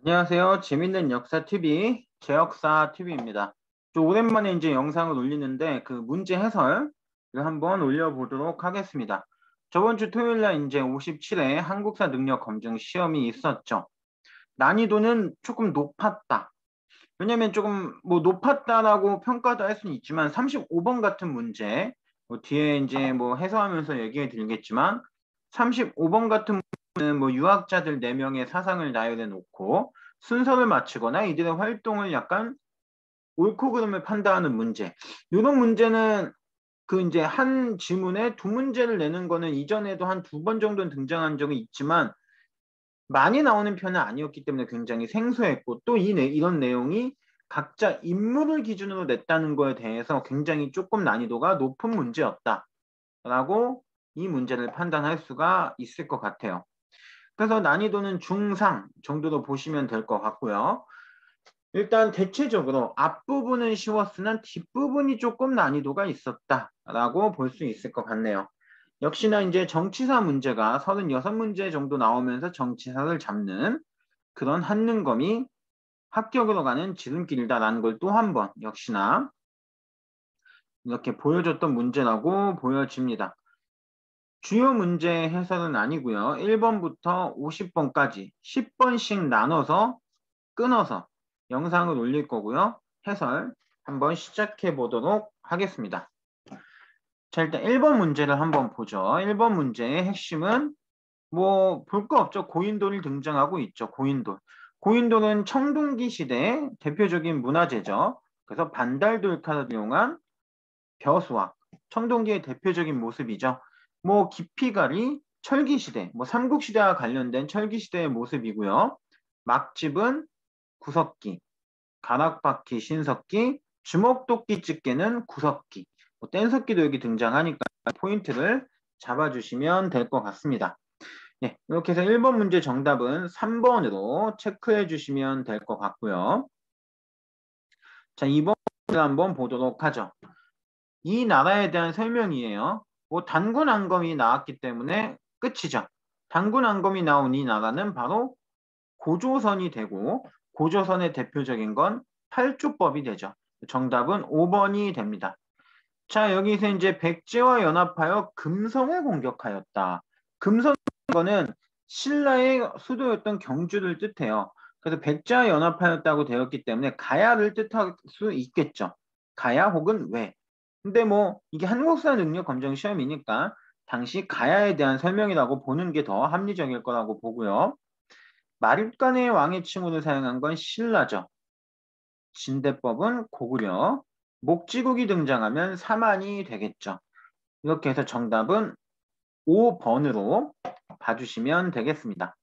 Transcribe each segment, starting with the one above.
안녕하세요. 재밌는 역사 TV, 제역사 TV입니다. 좀 오랜만에 이제 영상을 올리는데 그 문제 해설을 한번 올려보도록 하겠습니다. 저번 주 토요일 날 이제 57회 한국사 능력 검증 시험이 있었죠. 난이도는 조금 높았다. 왜냐면 조금 뭐 높았다라고 평가도 할 수는 있지만 35번 같은 문제, 뭐 뒤에 이제 뭐 해설하면서 얘기해 드리겠지만 35번 같은 문제는 뭐 유학자들 4명의 사상을 나열해 놓고 순서를 맞추거나 이들의 활동을 약간 옳고 그름을 판단하는 문제. 이런 문제는 그 이제 한 지문에 두 문제를 내는 거는 이전에도 한 2번 정도는 등장한 적이 있지만 많이 나오는 편은 아니었기 때문에 굉장히 생소했고 또 이런 내용이 각자 인물을 기준으로 냈다는 거에 대해서 굉장히 조금 난이도가 높은 문제였다라고 이 문제를 판단할 수가 있을 것 같아요. 그래서 난이도는 중상 정도로 보시면 될 것 같고요. 일단 대체적으로 앞부분은 쉬웠으나 뒷부분이 조금 난이도가 있었다라고 볼 수 있을 것 같네요. 역시나 이제 정치사 문제가 36문제 정도 나오면서 정치사를 잡는 그런 한능검이 합격으로 가는 지름길이다라는 걸 또 한 번 역시나 이렇게 보여줬던 문제라고 보여집니다. 주요 문제 해설은 아니고요. 1번부터 50번까지 10번씩 나눠서 끊어서 영상을 올릴 거고요. 해설 한번 시작해 보도록 하겠습니다. 자, 일단 1번 문제를 한번 보죠. 1번 문제의 핵심은 뭐 볼 거 없죠. 고인돌이 등장하고 있죠. 고인돌. 고인돌은 청동기 시대의 대표적인 문화재죠. 그래서 반달돌칼을 이용한 벼수학, 청동기의 대표적인 모습이죠. 뭐 기피갈이 철기시대, 뭐 삼국시대와 관련된 철기시대의 모습이고요. 막집은 구석기, 가락바퀴 신석기, 주먹도끼 집게는 구석기, 뭐 뗀석기도 여기 등장하니까 포인트를 잡아주시면 될 것 같습니다. 네, 이렇게 해서 1번 문제 정답은 3번으로 체크해 주시면 될 것 같고요. 자, 2번 문제 한번 보도록 하죠. 이 나라에 대한 설명이에요. 뭐 단군안검이 나왔기 때문에 끝이죠. 단군안검이 나온 이 나라는 바로 고조선이 되고 고조선의 대표적인 건 팔주법이 되죠. 정답은 5번이 됩니다. 자, 여기서 이제 백제와 연합하여 금성을 공격하였다. 금성이라는 거는 신라의 수도였던 경주를 뜻해요. 그래서 백제와 연합하였다고 되었기 때문에 가야를 뜻할 수 있겠죠. 가야 혹은 왜. 근데 뭐 이게 한국사 능력 검정 시험이니까 당시 가야에 대한 설명이라고 보는 게 더 합리적일 거라고 보고요. 마립간의 왕의 칭호를 사용한 건 신라죠. 진대법은 고구려. 목지국이 등장하면 사만이 되겠죠. 이렇게 해서 정답은 5번으로 봐주시면 되겠습니다.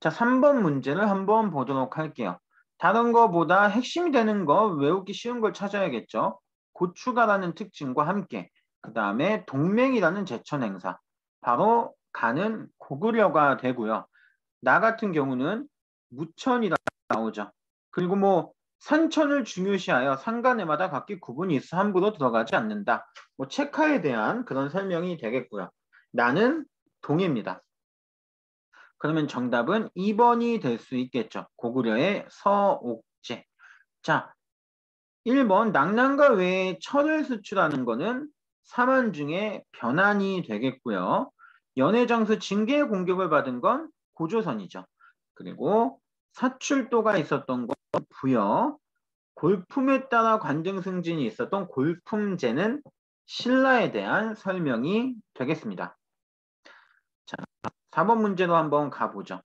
자, 3번 문제를 한번 보도록 할게요. 다른 거보다 핵심이 되는 거 외우기 쉬운 걸 찾아야겠죠. 고추가라는 특징과 함께 그 다음에 동맹이라는 제천 행사 바로 가는 고구려가 되고요. 나 같은 경우는 무천이라 나오죠. 그리고 뭐 산천을 중요시하여 산간에마다 각기 구분이 있어 함부로 들어가지 않는다. 뭐 체카에 대한 그런 설명이 되겠고요. 나는 동입니다. 그러면 정답은 2번이 될 수 있겠죠. 고구려의 서옥제. 자, 1번 낙랑과 외에 철을 수출하는 거는 사만 중에 변환이 되겠고요. 연해장수 징계의 공격을 받은 건 고조선이죠. 그리고 사출도가 있었던 건 부여, 골품에 따라 관등 승진이 있었던 골품제는 신라에 대한 설명이 되겠습니다. 자, 4번 문제로 한번 가보죠.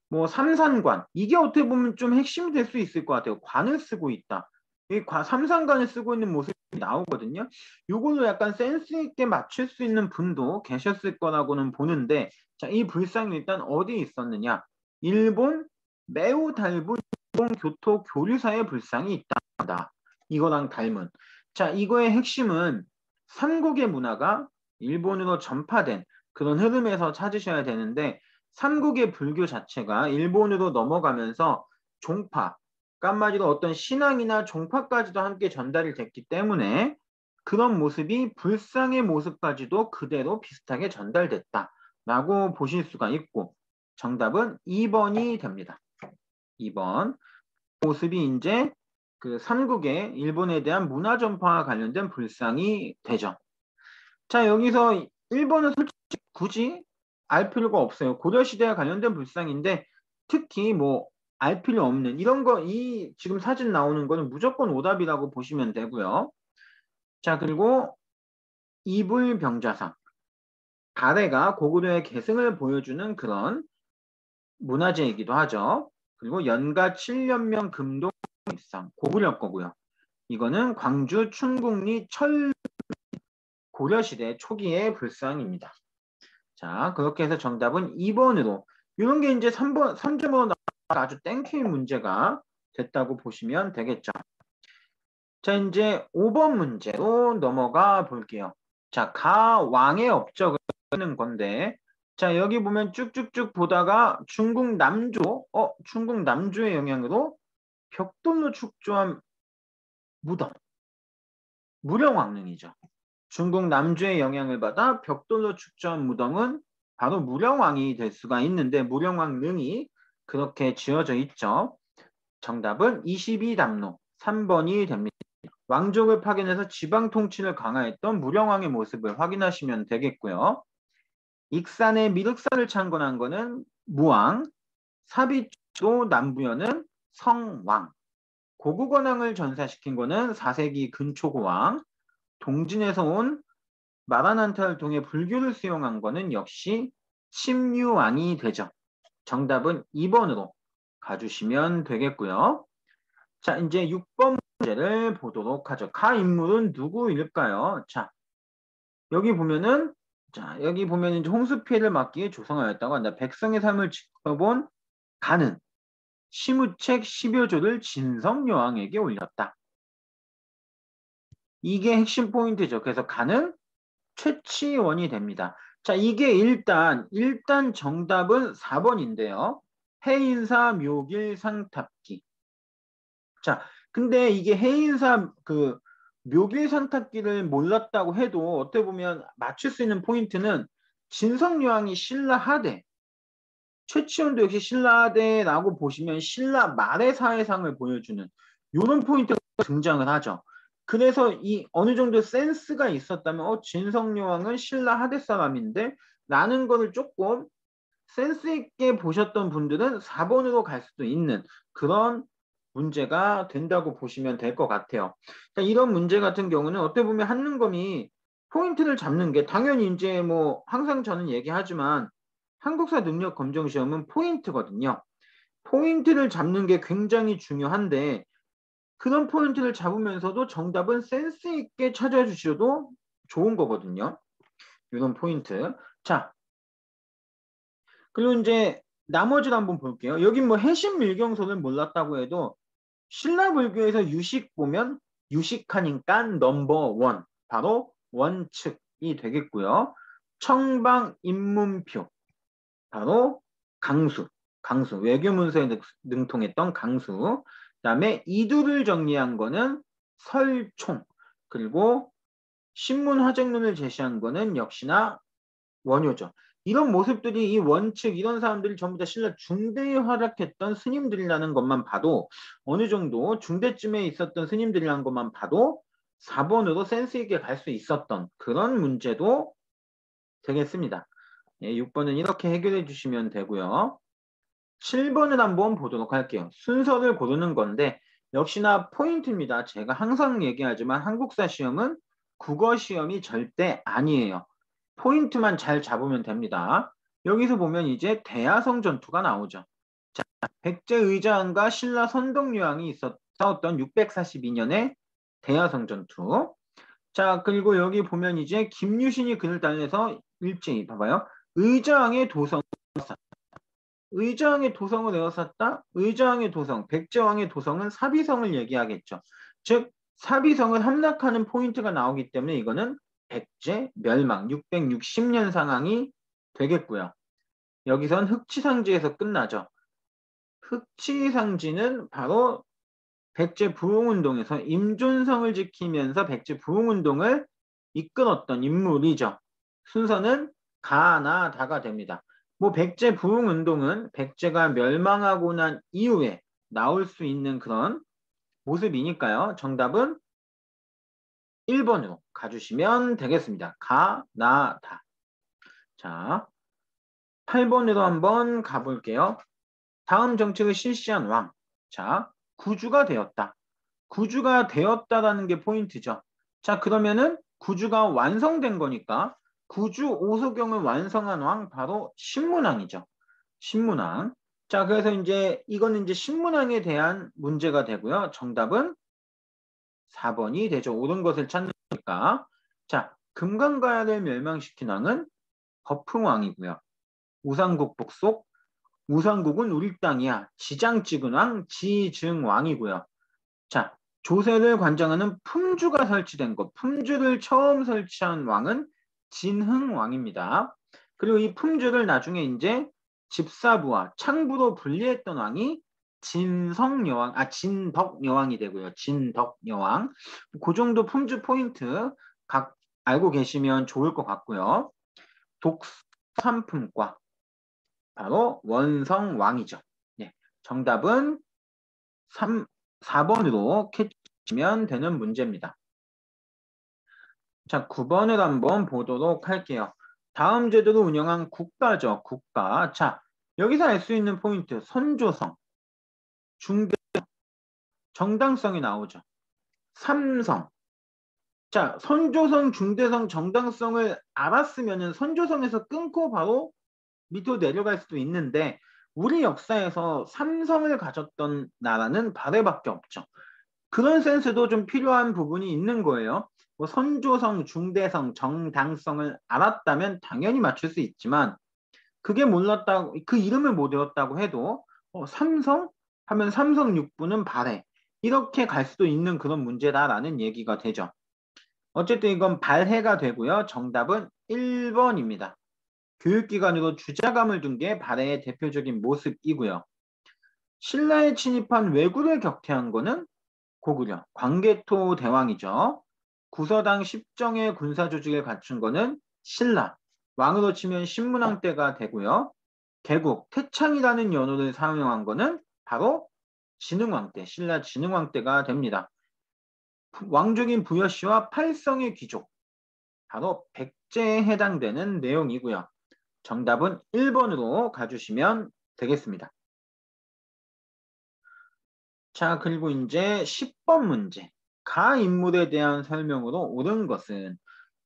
뭐 삼산관 이게 어떻게 보면 좀 핵심이 될 수 있을 것 같아요. 관을 쓰고 있다. 이 삼산관을 쓰고 있는 모습이 나오거든요. 이걸로 약간 센스 있게 맞출 수 있는 분도 계셨을 거라고는 보는데 자, 이 불상이 일단 어디에 있었느냐? 일본 매우 닮은 일본 교토 교류사의 불상이 있다. 이거랑 닮은. 자, 이거의 핵심은 삼국의 문화가 일본으로 전파된 그런 흐름에서 찾으셔야 되는데 삼국의 불교 자체가 일본으로 넘어가면서 종파, 한마디로 어떤 신앙이나 종파까지도 함께 전달이 됐기 때문에 그런 모습이 불상의 모습까지도 그대로 비슷하게 전달됐다라고 보실 수가 있고 정답은 2번이 됩니다. 2번. 모습이 이제 그 삼국의 일본에 대한 문화 전파와 관련된 불상이 되죠. 자, 여기서 1번은 솔직히 굳이 알 필요가 없어요. 고려시대와 관련된 불상인데 특히 뭐 알 필요 없는 이런 거, 이 지금 사진 나오는 거는 무조건 오답이라고 보시면 되고요. 자, 그리고 이불병자상. 가래가 고구려의 계승을 보여주는 그런 문화재이기도 하죠. 그리고 연가 7년명 금동 입상, 고구려 거고요. 이거는 광주 춘국리 철 고려시대 초기의 불상입니다. 자, 그렇게 해서 정답은 2번으로. 이런 게 이제 3점으로 아주 땡큐인 문제가 됐다고 보시면 되겠죠. 자, 이제 5번 문제로 넘어가 볼게요. 자, 가왕의 업적을 하는 건데, 자, 여기 보면 쭉쭉쭉 보다가 중국 남조의 영향으로 벽돌로 축조한 무덤, 무령왕릉이죠. 중국 남조의 영향을 받아 벽돌로 축조한 무덤은 바로 무령왕이 될 수가 있는데 무령왕릉이 그렇게 지어져 있죠. 정답은 22담로 3번이 됩니다. 왕족을 파견해서 지방 통치를 강화했던 무령왕의 모습을 확인하시면 되겠고요. 익산의 미륵산을 창건한 것은 무왕, 사비도 남부여는 성왕, 고구건왕을 전사시킨 것은 4세기 근초고왕, 동진에서 온 마라난타를 통해 불교를 수용한 것은 역시 심유왕이 되죠. 정답은 2번으로 가주시면 되겠고요. 자, 이제 6번 문제를 보도록 하죠. 가 인물은 누구일까요? 자, 여기 보면은 이제 홍수 피해를 막기 위해 조성하였다고 한다. 백성의 삶을 지켜본 가는 시무책 10여 조를 진성여왕에게 올렸다. 이게 핵심 포인트죠. 그래서 가는 최치원이 됩니다. 자, 이게 일단 정답은 4번인데요. 해인사 묘길 상탑기. 자, 근데 이게 해인사 묘길 상탑기를 몰랐다고 해도 어떻게 보면 맞출 수 있는 포인트는 진성여왕이 신라 하대, 최치원도 역시 신라 하대라고 보시면 신라 말의 사회상을 보여주는 이런 포인트가 등장을 하죠. 그래서 이 어느 정도 센스가 있었다면 진성여왕은 신라 하대 사람인데 라는 거를 조금 센스 있게 보셨던 분들은 4번으로 갈 수도 있는 그런 문제가 된다고 보시면 될 것 같아요. 그러니까 이런 문제 같은 경우는 어떻게 보면 한능검이 포인트를 잡는 게 당연히 이제 뭐 항상 저는 얘기하지만 한국사 능력 검정 시험은 포인트거든요. 포인트를 잡는 게 굉장히 중요한데 그런 포인트를 잡으면서도 정답은 센스 있게 찾아주셔도 좋은 거거든요. 이런 포인트. 자, 그리고 이제 나머지를 한번 볼게요. 여기 뭐 해신밀경소는 몰랐다고 해도 신라불교에서 유식 보면 유식하니까 넘버 1 바로 원측이 되겠고요. 청방 입문표 바로 강수 외교문서에 능통했던 강수. 그다음에 이두를 정리한 거는 설총. 그리고 신문화쟁론을 제시한 거는 역시나 원효죠. 이런 모습들이 이 원칙 이런 사람들이 전부 다 신라 중대에 활약했던 스님들이라는 것만 봐도 어느 정도 중대쯤에 있었던 스님들이라는 것만 봐도 4번으로 센스 있게 갈 수 있었던 그런 문제도 되겠습니다. 예, 6번은 이렇게 해결해 주시면 되고요. 7번을 한번 보도록 할게요. 순서를 고르는 건데 역시나 포인트입니다. 제가 항상 얘기하지만 한국사 시험은 국어 시험이 절대 아니에요. 포인트만 잘 잡으면 됩니다. 여기서 보면 이제 대야성 전투가 나오죠. 자, 백제의장과 신라 선덕여왕이 싸웠던 642년의 대야성 전투. 자, 그리고 여기 보면 이제 김유신이 그를 달래서 일제히 봐봐요. 의장의 도성을 에워쌌다. 의장의 도성, 백제왕의 도성은 사비성을 얘기하겠죠. 즉 사비성을 함락하는 포인트가 나오기 때문에 이거는 백제 멸망 660년 상황이 되겠고요. 여기선 흑치상지에서 끝나죠. 흑치상지는 바로 백제 부흥운동에서 임존성을 지키면서 백제 부흥운동을 이끌었던 인물이죠. 순서는 가나 다가 됩니다. 뭐 백제 부흥운동은 백제가 멸망하고 난 이후에 나올 수 있는 그런 모습이니까요. 정답은 1번으로 가주시면 되겠습니다. 가, 나, 다. 자, 8번으로 한번 가볼게요. 다음 정책을 실시한 왕. 자, 구주가 되었다. 구주가 되었다라는 게 포인트죠. 자, 그러면은 구주가 완성된 거니까 구주 오소경을 완성한 왕 바로 신문왕이죠. 신문왕. 자, 그래서 이제 이거는 이제 신문왕에 대한 문제가 되고요. 정답은 4번이 되죠. 옳은 것을 찾는 거니까. 자, 금강가야를 멸망시킨 왕은 거풍왕이고요. 우상국복 속 우상국은 우리 땅이야. 지장 찍은 왕 지증왕이고요. 자, 조세를 관장하는 품주가 설치된 것. 품주를 처음 설치한 왕은 진흥왕입니다. 그리고 이 품주를 나중에 이제 집사부와 창부로 분리했던 왕이 진성여왕, 진덕여왕이 되고요. 진덕여왕. 그 정도 품주 포인트 각 알고 계시면 좋을 것 같고요. 독산품과 바로 원성왕이죠. 네, 정답은 4번으로 캐치면 되는 문제입니다. 자, 9번을 한번 보도록 할게요. 다음 제도로 운영한 국가죠. 국가. 자, 여기서 알 수 있는 포인트. 선조성, 중대, 정당성이 나오죠. 삼성. 자, 선조성, 중대성, 정당성을 알았으면 선조성에서 끊고 바로 밑으로 내려갈 수도 있는데 우리 역사에서 삼성을 가졌던 나라는 발해밖에 없죠. 그런 센스도 좀 필요한 부분이 있는 거예요. 뭐 선조성, 중대성, 정당성을 알았다면 당연히 맞출 수 있지만 그게 몰랐다고 그 이름을 못 외웠다고 해도 삼성 하면 삼성 6부는 발해 이렇게 갈 수도 있는 그런 문제다라는 얘기가 되죠. 어쨌든 이건 발해가 되고요. 정답은 1번입니다. 교육기관으로 주자감을 둔 게 발해의 대표적인 모습이고요. 신라에 침입한 왜구를 격퇴한 거는 고구려, 광개토 대왕이죠. 구서당 10정의 군사조직을 갖춘 거는 신라, 왕으로 치면 신문왕 때가 되고요. 개국, 태창이라는 연호를 사용한 거는 바로 진흥왕 때, 신라 진흥왕 때가 됩니다. 왕족인 부여씨와 팔성의 귀족, 바로 백제에 해당되는 내용이고요. 정답은 1번으로 가주시면 되겠습니다. 자, 그리고 이제 10번 문제. 가 인물에 대한 설명으로 옳은 것은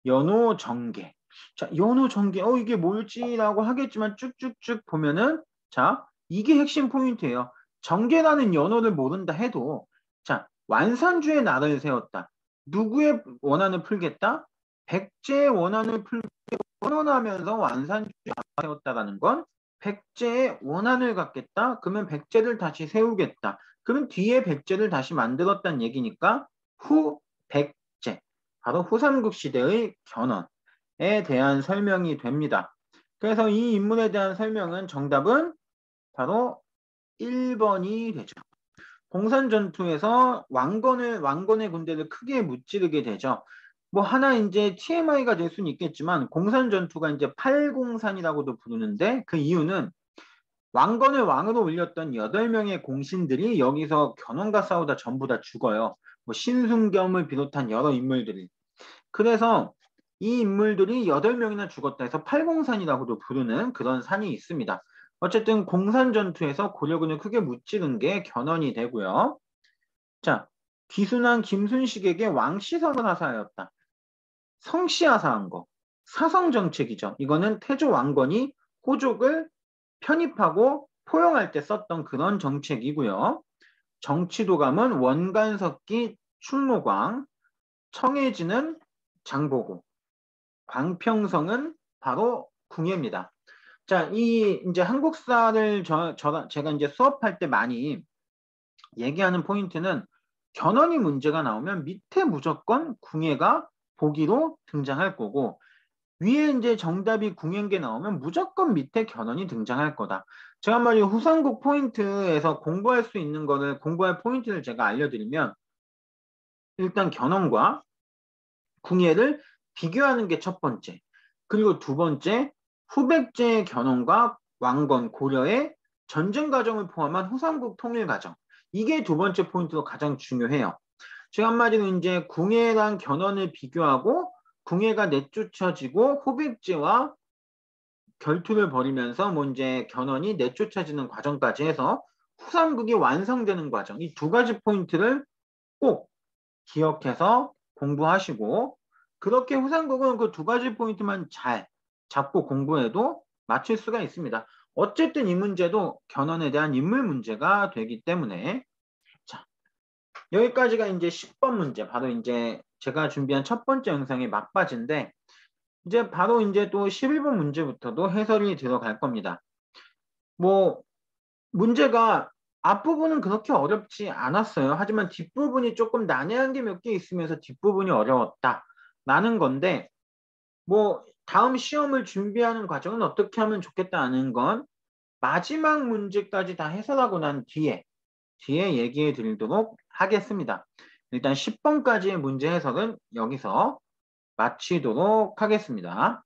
연호정계. 자, 연호정계. 이게 뭘지라고 하겠지만 쭉쭉쭉 보면은 자, 이게 핵심 포인트예요. 정계라는 연호를 모른다 해도 자, 완산주의 나라를 세웠다. 누구의 원한을 풀겠다? 백제의 원한을 풀고 선언하면서 완산주의 나라를 세웠다라는 건 백제의 원한을 갖겠다. 그러면 백제를 다시 세우겠다. 그럼 뒤에 백제를 다시 만들었다는 얘기니까 후백제, 바로 후삼국 시대의 견훤에 대한 설명이 됩니다. 그래서 이 인물에 대한 설명은 정답은 바로 1번이 되죠. 공산전투에서 왕건의 군대를 크게 무찌르게 되죠. 뭐 하나 이제 TMI가 될 수는 있겠지만 공산전투가 이제 팔공산이라고도 부르는데 그 이유는 왕건을 왕으로 올렸던 8명의 공신들이 여기서 견훤과 싸우다 전부 다 죽어요. 뭐 신순겸을 비롯한 여러 인물들이. 그래서 이 인물들이 8명이나 죽었다 해서 팔공산이라고도 부르는 그런 산이 있습니다. 어쨌든 공산전투에서 고려군을 크게 무찌른 게 견훤이 되고요. 자, 기순왕 김순식에게 왕시성을 하사하였다. 성씨하사한 거. 사성정책이죠. 이거는 태조 왕건이 호족을 편입하고 포용할 때 썼던 그런 정책이고요. 정치도감은 원간석기 충무광, 청해진은 장보고, 광평성은 바로 궁예입니다. 자, 이 이제 한국사를 제가 이제 수업할 때 많이 얘기하는 포인트는 견훤이 문제가 나오면 밑에 무조건 궁예가 보기로 등장할 거고 위에 이제 정답이 궁예인게 나오면 무조건 밑에 견훤이 등장할 거다. 제가 말이 후삼국 포인트에서 공부할 수 있는 거를 공부할 포인트를 제가 알려드리면 일단 견훤과 궁예를 비교하는 게 첫 번째. 그리고 두 번째 후백제의 견훤과 왕건 고려의 전쟁 과정을 포함한 후삼국 통일 과정. 이게 두 번째 포인트로 가장 중요해요. 즉 한마디로 이제 궁예랑 견원을 비교하고 궁예가 내쫓아지고 호백제와 결투를 벌이면서 뭐 이제 견원이 내쫓아지는 과정까지 해서 후삼국이 완성되는 과정. 이 두 가지 포인트를 꼭 기억해서 공부하시고 그렇게 후삼국은 그 두 가지 포인트만 잘 잡고 공부해도 맞출 수가 있습니다. 어쨌든 이 문제도 견원에 대한 인물 문제가 되기 때문에 자, 여기까지가 이제 10번 문제. 바로 이제 제가 준비한 첫 번째 영상의 막바지인데 이제 바로 이제 또 11번 문제부터도 해설이 들어갈 겁니다. 뭐 문제가 앞부분은 그렇게 어렵지 않았어요. 하지만 뒷부분이 조금 난해한 게 몇 개 있으면서 뒷부분이 어려웠다라는 건데 뭐 다음 시험을 준비하는 과정은 어떻게 하면 좋겠다는 건 마지막 문제까지 다 해설하고 난 뒤에 얘기해 드리도록 하겠습니다. 일단 10번까지의 문제 해설은 여기서 마치도록 하겠습니다.